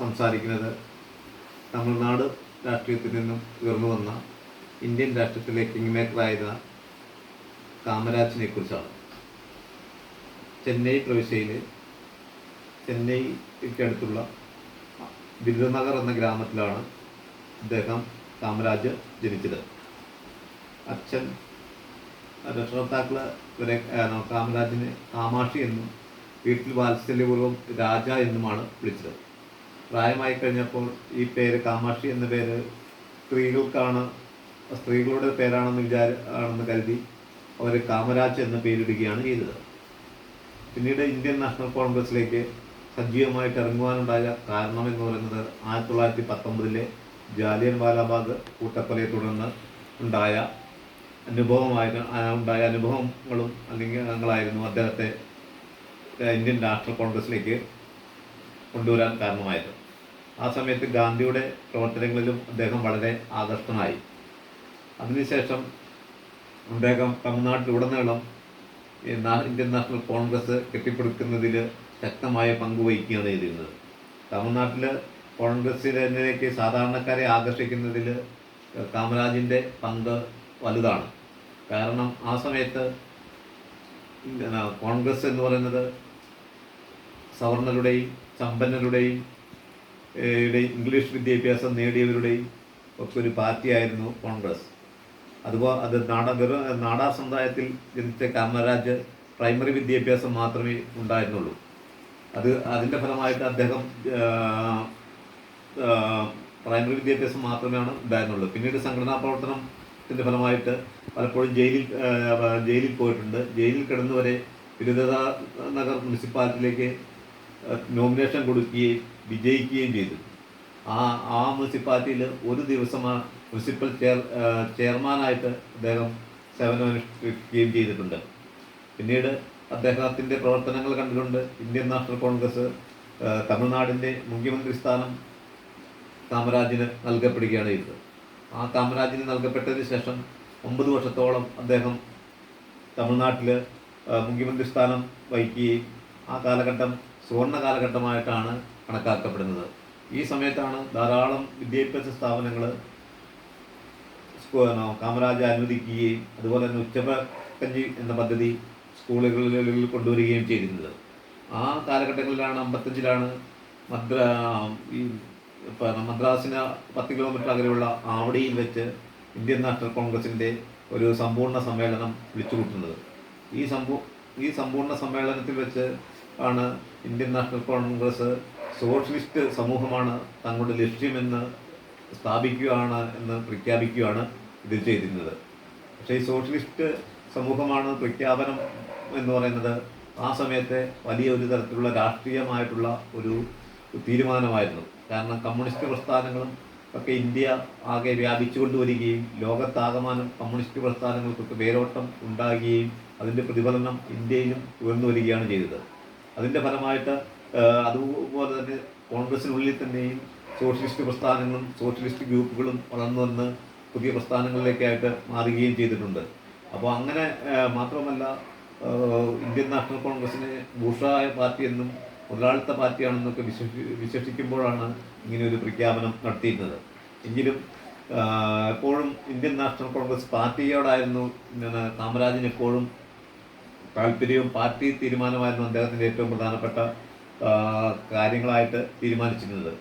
സംസാരിക്കുന്നത് തമിഴ്നാട് രാഷ്ട്രീയത്തിൽ നിന്നും ഉയർന്നു വന്ന ഇന്ത്യൻ രാഷ്ട്രീയത്തിലെ കിങ് മേക്കറായിരുന്ന കാമരാജിനെ കുറിച്ചാണ്. ചെന്നൈ പ്രവിശ്യയിലെ ചെന്നൈക്കടുത്തുള്ള വിരുദനഗർ എന്ന ഗ്രാമത്തിലാണ് അദ്ദേഹം കാമരാജ് ജനിച്ചത്. അച്ഛൻ രക്ഷകർത്താക്കൾ വരെ കാമരാജിനെ കാമാക്ഷി എന്നും വീട്ടിൽ വാത്സല്യപൂർവ്വം രാജ എന്നുമാണ് വിളിച്ചത്. പ്രായമായി കഴിഞ്ഞപ്പോൾ ഈ പേര് കാമാക്ഷി എന്ന പേര് സ്ത്രീകളുടെ പേരാണെന്ന് കരുതി അവർ കാമരാജ് എന്ന പേരിടുകയാണ് ചെയ്തത്. പിന്നീട് ഇന്ത്യൻ നാഷണൽ കോൺഗ്രസിലേക്ക് സജീവമായിട്ട് ഇറങ്ങുവാനുണ്ടായ കാരണം എന്ന് പറയുന്നത് 1919 ജാലിയൻ വാലാബാഗ് കൂട്ടക്കൊലയെ തുടർന്ന് ഉണ്ടായ അനുഭവങ്ങളും അല്ലെങ്കിൽ അദ്ദേഹത്തെ ഇന്ത്യൻ നാഷണൽ കോൺഗ്രസിലേക്ക് കൊണ്ടുവരാൻ കാരണമായത്. ആ സമയത്ത് ഗാന്ധിയുടെ പ്രവർത്തനങ്ങളിലും അദ്ദേഹം വളരെ ആകർഷകനായി. അതിനുശേഷം അദ്ദേഹം തമിഴ്നാട്ടിലുടനീളം ഇന്ത്യൻ നാഷണൽ കോൺഗ്രസ് കെട്ടിപ്പടുക്കുന്നതിൽ ശക്തമായ പങ്കുവഹിക്കുകയാണ് ചെയ്തിരുന്നത്. തമിഴ്നാട്ടിൽ കോൺഗ്രസിലേക്ക് സാധാരണക്കാരെ ആകർഷിക്കുന്നതിൽ കാമരാജിൻ്റെ പങ്ക് വലുതാണ്. കാരണം ആ സമയത്ത് കോൺഗ്രസ് എന്ന് പറയുന്നത് സവർണരുടെയും സമ്പന്നരുടെയും ഇംഗ്ലീഷ് വിദ്യാഭ്യാസം നേടിയവരുടെയും ഒക്കെ ഒരു പാർട്ടിയായിരുന്നു കോൺഗ്രസ്. അത് നാടാർ സമുദായത്തിൽ ജനിച്ച കാമരാജ് പ്രൈമറി വിദ്യാഭ്യാസം മാത്രമേ ഉണ്ടായിരുന്നുള്ളൂ. അതിൻ്റെ ഫലമായിട്ട് അദ്ദേഹം പ്രൈമറി വിദ്യാഭ്യാസം മാത്രമാണ് ഉണ്ടായിരുന്നുള്ളൂ. പിന്നീട് സംഘടനാ പ്രവർത്തനത്തിൻ്റെ ഫലമായിട്ട് പലപ്പോഴും ജയിലിൽ പോയിട്ടുണ്ട്. ജയിലിൽ കിടന്നുവരെ വിരുദനഗർ മുനിസിപ്പാലിറ്റിയിലേക്ക് നോമിനേഷൻ കൊടുക്കുകയും വിജയിക്കുകയും ചെയ്തു. ആ മുനിസിപ്പാലിറ്റിയിൽ ഒരു ദിവസം മുനിസിപ്പൽ ചെയർമാനായിട്ട് അദ്ദേഹം സേവനമനുഷ്ഠിക്കുകയും ചെയ്തിട്ടുണ്ട്. പിന്നീട് അദ്ദേഹത്തിൻ്റെ പ്രവർത്തനങ്ങൾ കണ്ടുകൊണ്ട് ഇന്ത്യൻ നാഷണൽ കോൺഗ്രസ് തമിഴ്നാടിൻ്റെ മുഖ്യമന്ത്രി സ്ഥാനം കാമരാജിന് നൽകപ്പെടുകയാണ് ചെയ്തത്. ആ കാമരാജിന് നൽകപ്പെട്ടതിന് ശേഷം 9 വർഷത്തോളം അദ്ദേഹം തമിഴ്നാട്ടിൽ മുഖ്യമന്ത്രി സ്ഥാനം വഹിക്കുകയും ആ കാലഘട്ടം സുവർണ്ണ കാലഘട്ടമായിട്ടാണ് കണക്കാക്കപ്പെടുന്നത്. ഈ സമയത്താണ് ധാരാളം വിദ്യാഭ്യാസ സ്ഥാപനങ്ങൾ കാമരാജ് അനുവദിക്കുകയും അതുപോലെ തന്നെ ഉച്ചക്കഞ്ഞി എന്ന പദ്ധതി സ്കൂളുകളിൽ കൊണ്ടുവരികയും ചെയ്തിരുന്നത്. ആ കാലഘട്ടങ്ങളിലാണ് 55-ലാണ് മദ്രാസിന് 10 കിലോമീറ്റർ അകലെയുള്ള ആവടിയിൽ വെച്ച് ഇന്ത്യൻ നാഷണൽ കോൺഗ്രസിൻ്റെ ഒരു സമ്പൂർണ്ണ സമ്മേളനം വിളിച്ചുകൂട്ടുന്നത്. ഈ സമ്പൂർണ്ണ സമ്മേളനത്തിൽ വെച്ച് ആണ് ഇന്ത്യൻ നാഷണൽ കോൺഗ്രസ് സോഷ്യലിസ്റ്റ് സമൂഹമാണ് തങ്ങളുടെ ലക്ഷ്യമെന്ന് എന്ന് പ്രഖ്യാപിക്കുകയാണ് ഇത് ചെയ്തിരുന്നത്. പക്ഷേ ഈ സോഷ്യലിസ്റ്റ് സമൂഹമാണ് പ്രഖ്യാപനം എന്ന് പറയുന്നത് ആ സമയത്തെ വലിയൊരു തരത്തിലുള്ള രാഷ്ട്രീയമായിട്ടുള്ള ഒരു തീരുമാനമായിരുന്നു. കാരണം കമ്മ്യൂണിസ്റ്റ് പ്രസ്ഥാനങ്ങളും ഒക്കെ ഇന്ത്യ ആകെ വ്യാപിച്ചു കൊണ്ടുവരികയും ലോകത്താകമാനം കമ്മ്യൂണിസ്റ്റ് പ്രസ്ഥാനങ്ങൾക്കൊക്കെ വേരോട്ടം ഉണ്ടാകുകയും അതിൻ്റെ പ്രതിഫലനം ഇന്ത്യയിലും ഉയർന്നു വരികയാണ് ചെയ്തത്. അതിൻ്റെ ഫലമായിട്ട് അതുപോലെ തന്നെ കോൺഗ്രസിനുള്ളിൽ തന്നെയും സോഷ്യലിസ്റ്റ് പ്രസ്ഥാനങ്ങളും സോഷ്യലിസ്റ്റ് ഗ്രൂപ്പുകളും വളർന്നു വന്ന് പുതിയ പ്രസ്ഥാനങ്ങളിലേക്കായിട്ട് മാറുകയും ചെയ്തിട്ടുണ്ട്. അപ്പോൾ അങ്ങനെ മാത്രമല്ല, ഇന്ത്യൻ നാഷണൽ കോൺഗ്രസിനെ ബൂർഷ്വായ പാർട്ടി എന്നും മുതലാളിത്ത പാർട്ടിയാണെന്നൊക്കെ വിശേഷിക്കുമ്പോഴാണ് ഇങ്ങനെ ഒരു പ്രഖ്യാപനം നടത്തിയിരുന്നത്. എങ്കിലും എപ്പോഴും ഇന്ത്യൻ നാഷണൽ കോൺഗ്രസ് പാർട്ടിയോടായിരുന്നു കാമരാജിന് എപ്പോഴും താല്പര്യവും പാർട്ടി തീരുമാനമായിരുന്നു അദ്ദേഹത്തിൻ്റെ ഏറ്റവും പ്രധാനപ്പെട്ട കാര്യങ്ങളായിട്ട് തീരുമാനിച്ചിരുന്നത്.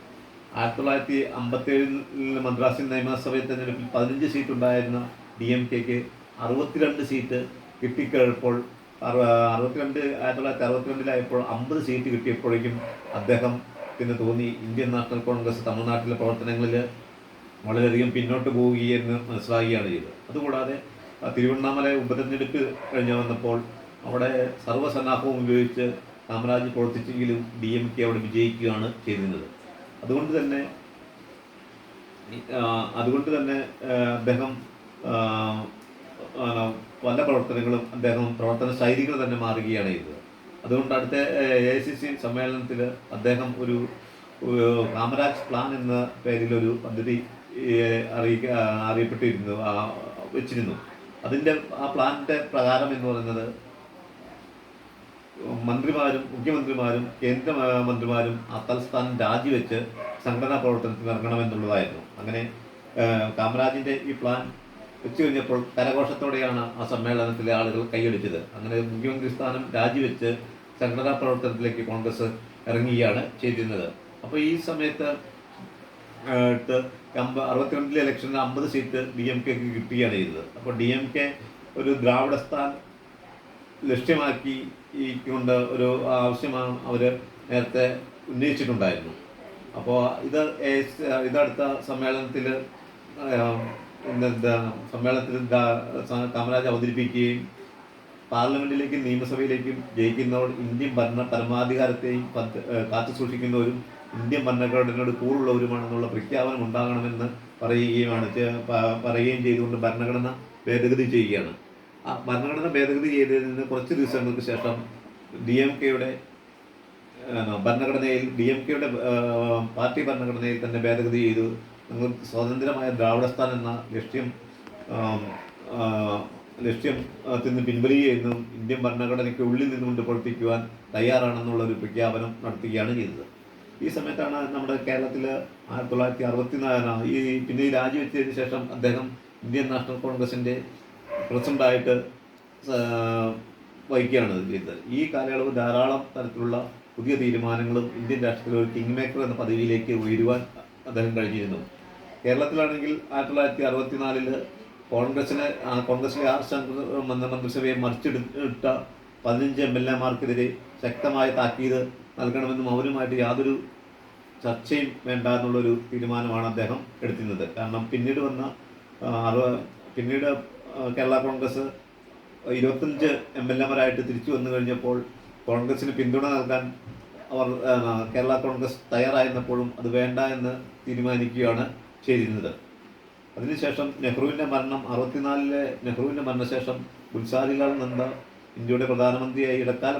1957 മദ്രാസിൽ നിയമസഭയിൽ തെരഞ്ഞെടുപ്പിൽ 15 സീറ്റ് ഉണ്ടായിരുന്ന DMKക്ക് 62 സീറ്റ് കിട്ടിക്കഴിഞ്ഞപ്പോൾ 1962 50 സീറ്റ് കിട്ടിയപ്പോഴേക്കും അദ്ദേഹത്തിന് തോന്നി ഇന്ത്യൻ നാഷണൽ കോൺഗ്രസ് തമിഴ്നാട്ടിലെ പ്രവർത്തനങ്ങളിൽ വളരെയധികം പിന്നോട്ട് പോവുകയെന്ന് മനസ്സിലാക്കുകയാണ് ചെയ്തത്. അതുകൂടാതെ തിരുവണ്ണാമല ഉപതെരഞ്ഞെടുപ്പ് കഴിഞ്ഞ് വന്നപ്പോൾ അവിടെ സർവ്വസന്നാഹവും ഉപയോഗിച്ച് കാമരാജ് പ്രവർത്തിച്ചെങ്കിലും DMK അവിടെ വിജയിക്കുകയാണ് ചെയ്തിരുന്നത്. അതുകൊണ്ട് തന്നെ അദ്ദേഹം പല പ്രവർത്തനങ്ങളും പ്രവർത്തന ശൈലികൾ തന്നെ മാറുകയാണ് ചെയ്തത്. അതുകൊണ്ട് അടുത്ത AICC സമ്മേളനത്തിൽ അദ്ദേഹം ഒരു കാമരാജ് പ്ലാൻ എന്ന പേരിലൊരു പദ്ധതി വെച്ചിരുന്നു. അതിൻ്റെ ആ പ്ലാനിൻ്റെ പ്രകാരം എന്ന് പറയുന്നത് മുഖ്യമന്ത്രിമാരും കേന്ദ്ര മന്ത്രിമാരും ആ തലസ്ഥാനം രാജിവെച്ച് സംഘടനാ പ്രവർത്തനത്തിൽ ഇറങ്ങണമെന്നുള്ളതായിരുന്നു. അങ്ങനെ കാമരാജിൻ്റെ ഈ പ്ലാൻ വെച്ച് കഴിഞ്ഞപ്പോൾ കരഘോഷത്തോടെയാണ് ആ സമ്മേളനത്തിലെ ആളുകൾ കൈയടിച്ചത്. അങ്ങനെ മുഖ്യമന്ത്രി സ്ഥാനം രാജിവെച്ച് സംഘടനാ പ്രവർത്തനത്തിലേക്ക് കോൺഗ്രസ് ഇറങ്ങുകയാണ് ചെയ്തിരുന്നത്. അപ്പോൾ ഈ സമയത്ത് 62 ഇലക്ഷനിൽ 50 സീറ്റ് DMK കിട്ടുകയാണ് ചെയ്തത്. അപ്പോൾ DMK ഒരു ദ്രാവിഡസ്ഥാൻ ലക്ഷ്യമാക്കി ഈ കൊണ്ട് ഒരു ആവശ്യമാണ് അവർ നേരത്തെ ഉന്നയിച്ചിട്ടുണ്ടായിരുന്നു. അപ്പോൾ ഇതടുത്ത സമ്മേളനത്തിൽ കാമരാജ് അവതരിപ്പിക്കുകയും പാർലമെന്റിലേക്കും നിയമസഭയിലേക്കും ജയിക്കുന്നവർ ഇന്ത്യൻ പരമാധികാരത്തെയും കാത്തു സൂക്ഷിക്കുന്നവരും ഇന്ത്യൻ ഭരണഘടനയോട് കൂറുള്ളവരുമാണെന്നുള്ള പ്രഖ്യാപനം ഉണ്ടാകണമെന്ന് പറയുകയും ചെയ്തുകൊണ്ട് ഭരണഘടന ഭേദഗതി ചെയ്യുകയാണ്. ആ ഭരണഘടന ഭേദഗതി ചെയ്തതിന് കുറച്ച് ദിവസങ്ങൾക്ക് ശേഷം DMKയുടെ പാർട്ടി ഭരണഘടനയിൽ തന്നെ ഭേദഗതി ചെയ്തു. നിങ്ങൾ സ്വതന്ത്രമായ ദ്രാവിഡസ്ഥാൻ എന്ന ലക്ഷ്യത്തിന് പിൻവലിയുകയെന്നും ഇന്ത്യൻ ഭരണഘടനയ്ക്ക് ഉള്ളിൽ നിന്നുകൊണ്ട് പ്രവർത്തിക്കുവാൻ തയ്യാറാണെന്നുള്ളൊരു പ്രഖ്യാപനം നടത്തുകയാണ് ചെയ്തത്. ഈ സമയത്താണ് നമ്മുടെ കേരളത്തിൽ 1964 പിന്നെ ഈ രാജിവെച്ചതിന് ശേഷം അദ്ദേഹം ഇന്ത്യൻ നാഷണൽ കോൺഗ്രസിൻ്റെ പ്രസിഡൻ്റായിട്ട് വഹിക്കുകയാണ് ചെയ്തത്. ഈ കാലയളവ് ധാരാളം തരത്തിലുള്ള പുതിയ തീരുമാനങ്ങളും ഇന്ത്യൻ രാഷ്ട്രീയത്തിൽ ഒരു കിങ് മേക്കർ എന്ന പദവിയിലേക്ക് ഉയരുവാൻ അദ്ദേഹം കഴിഞ്ഞിരുന്നു. കേരളത്തിലാണെങ്കിൽ 1964 കോൺഗ്രസിലെ 6 മന്ത്രിസഭയെ മറിച്ചെടുത്ത 15 MLA-മാർക്കെതിരെ ശക്തമായ താക്കീത് നൽകണമെന്നും അവരുമായിട്ട് യാതൊരു ചർച്ചയും വേണ്ട എന്നുള്ളൊരു തീരുമാനമാണ് അദ്ദേഹം എടുത്തിരുന്നത്. കാരണം പിന്നീട് കേരള കോൺഗ്രസ് 25 MLA-മാരായിട്ട് തിരിച്ചു വന്നു കഴിഞ്ഞപ്പോൾ കോൺഗ്രസിന് പിന്തുണ നൽകാൻ കേരള കോൺഗ്രസ് തയ്യാറായിരുന്നപ്പോഴും അത് വേണ്ട എന്ന് തീരുമാനിക്കുകയാണ് ചെയ്തിരുന്നത്. അതിനുശേഷം നെഹ്റുവിൻ്റെ മരണം 64 നെഹ്റുവിൻ്റെ മരണശേഷം ഗുൽസാരിലാൽ നന്ദ ഇന്ത്യയുടെ പ്രധാനമന്ത്രിയായി ഇടക്കാല